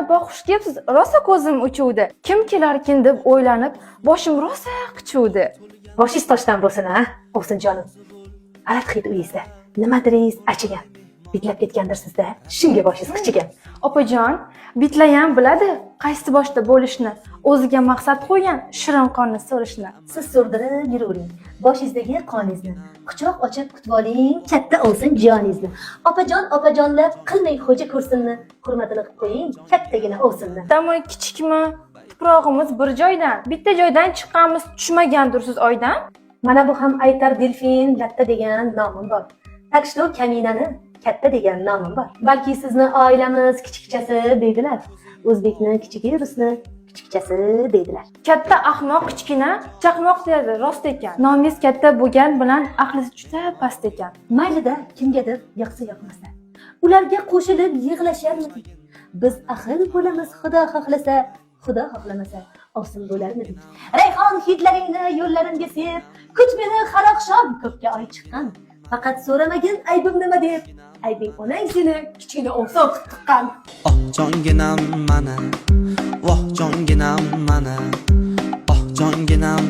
boq xush kelibsiz. Rosa ko'zim uchuvdi. Kim kelarkin deb o'ylanib, boshim rosa qichuvdi. Boshingiz toshdan bo'lsin, ha? Ovsinjonim. Alat hid uyingizda. Nimadiringiz achigan. Bitlab ketgandirsizda. Shunga boshingiz qichigan. Opajon, bitlayam biladi qaysi boshda bo'lishni. O'ziga maqsad qo'ygan shirin qonni so'rishni. Siz so'rdirib yuravering. Boshingizdagi qoningizni quchoq ochib kutib oling, katta olsin joningizni. Opajonlab qilmang xo'ja ko'rsinni. Hurmatini qilib qo'ying, kattagina olsinni. Damoy kichikmi? Tuprog'imiz bir joydan. Bitta joydan chiqqanmiz tushmagandirsiz oydan. Mana bu ham aytar delfin latta degan nomim bor. Takshlo kaminani katta degan nomim bor. Balki sizni oilamiz kichikchasi deydilar. O'zbekni kichigi, rusni kichikchasi deydilar. Katta ahmoq kichkina chaqmoq derdi, rost ekan. Nomingiz katta bo'lgan bilan aqlingiz juda past ekan. Maylida kimgadir yoqsa yoqmasa, ularga qo'shilib yig'lasharmidik. Biz ahil bo'lamiz, Xudo xohlasa, Xudo xohlamasa, ovsin bo'larmidik. Rayhon hidlaringni yo'llarimga sep, kut meni har oqshom ko'kka oy chiqqan. Faqat so'ramagin aybim nima deb, aybing onang seni kichkina o'qsoq tiqqan. Oh jonginam mana, voh jonginam mana, oh jonginam